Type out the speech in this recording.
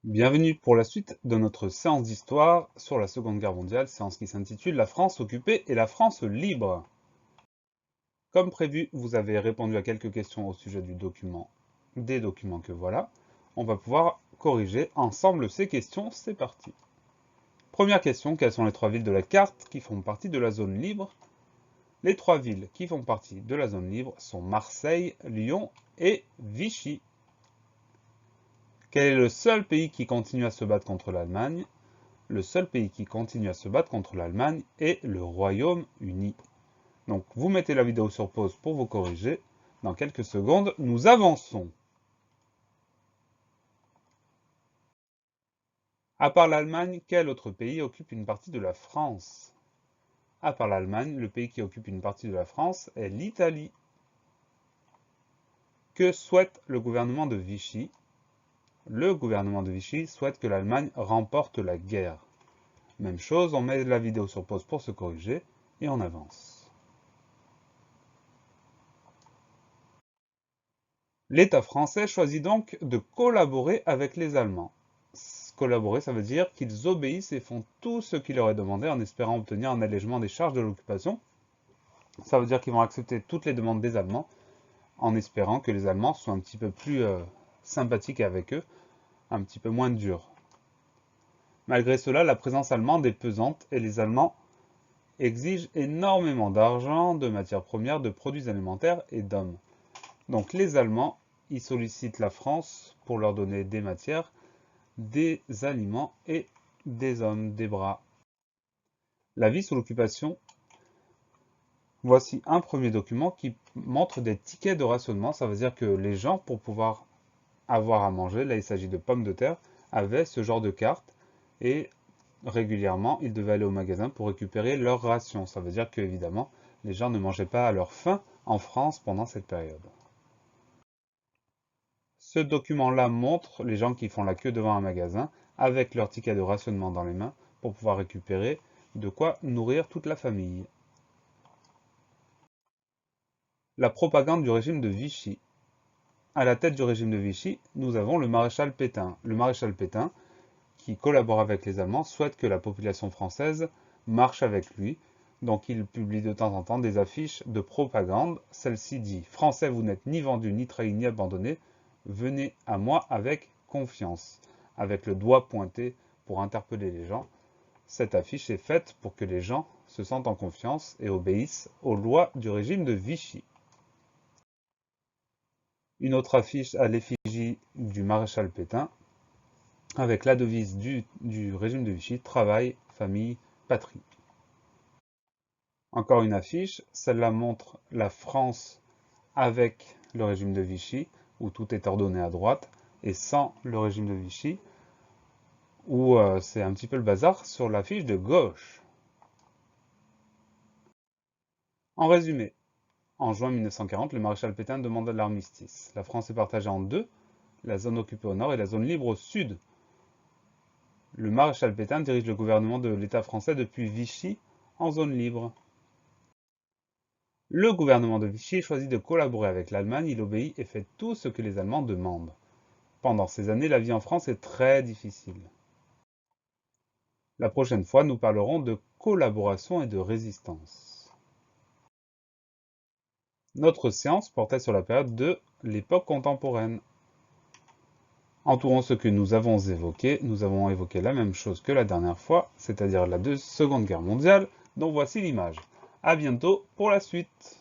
Bienvenue pour la suite de notre séance d'histoire sur la Seconde Guerre mondiale, séance qui s'intitule La France occupée et la France libre. Comme prévu, vous avez répondu à quelques questions au sujet du document, des documents que voilà. On va pouvoir corriger ensemble ces questions, c'est parti. Première question, quelles sont les trois villes de la carte qui font partie de la zone libre? Les trois villes qui font partie de la zone libre sont Marseille, Lyon et Vichy. Quel est le seul pays qui continue à se battre contre l'Allemagne? Le seul pays qui continue à se battre contre l'Allemagne est le Royaume-Uni. Donc vous mettez la vidéo sur pause pour vous corriger. Dans quelques secondes, nous avançons. À part l'Allemagne, quel autre pays occupe une partie de la France? À part l'Allemagne, le pays qui occupe une partie de la France est l'Italie. Que souhaite le gouvernement de Vichy? Le gouvernement de Vichy souhaite que l'Allemagne remporte la guerre. Même chose, on met la vidéo sur pause pour se corriger et on avance. L'État français choisit donc de collaborer avec les Allemands. Collaborer, ça veut dire qu'ils obéissent et font tout ce qui leur est demandé en espérant obtenir un allègement des charges de l'occupation. Ça veut dire qu'ils vont accepter toutes les demandes des Allemands en espérant que les Allemands soient un petit peu plus sympathiques avec eux, un petit peu moins durs. Malgré cela, la présence allemande est pesante et les Allemands exigent énormément d'argent, de matières premières, de produits alimentaires et d'hommes. Donc les Allemands, ils sollicitent la France pour leur donner des matières, des aliments et des hommes, des bras. La vie sous l'occupation. Voici un premier document qui montre des tickets de rationnement. Ça veut dire que les gens, pour pouvoir avoir à manger, là il s'agit de pommes de terre, avaient ce genre de carte et régulièrement ils devaient aller au magasin pour récupérer leur ration. Ça veut dire que évidemment les gens ne mangeaient pas à leur faim en France pendant cette période. Ce document-là montre les gens qui font la queue devant un magasin avec leur ticket de rationnement dans les mains pour pouvoir récupérer de quoi nourrir toute la famille. La propagande du régime de Vichy. À la tête du régime de Vichy, nous avons le maréchal Pétain. Le maréchal Pétain, qui collabore avec les Allemands, souhaite que la population française marche avec lui. Donc il publie de temps en temps des affiches de propagande. Celle-ci dit « Français, vous n'êtes ni vendus, ni trahis, ni abandonnés. Venez à moi avec confiance », avec le doigt pointé pour interpeller les gens. Cette affiche est faite pour que les gens se sentent en confiance et obéissent aux lois du régime de Vichy. Une autre affiche à l'effigie du maréchal Pétain, avec la devise du régime de Vichy, travail, famille, patrie. Encore une affiche, celle-là montre la France avec le régime de Vichy, où tout est ordonné à droite, et sans le régime de Vichy, où c'est un petit peu le bazar sur l'affiche de gauche. En résumé, en juin 1940, le maréchal Pétain demande l'armistice. La France est partagée en deux, la zone occupée au nord et la zone libre au sud. Le maréchal Pétain dirige le gouvernement de l'État français depuis Vichy en zone libre. Le gouvernement de Vichy choisit de collaborer avec l'Allemagne, il obéit et fait tout ce que les Allemands demandent. Pendant ces années, la vie en France est très difficile. La prochaine fois, nous parlerons de collaboration et de résistance. Notre séance portait sur la période de l'époque contemporaine. Entourant ce que nous avons évoqué la même chose que la dernière fois, c'est-à-dire la Seconde Guerre mondiale, dont voici l'image. À bientôt pour la suite.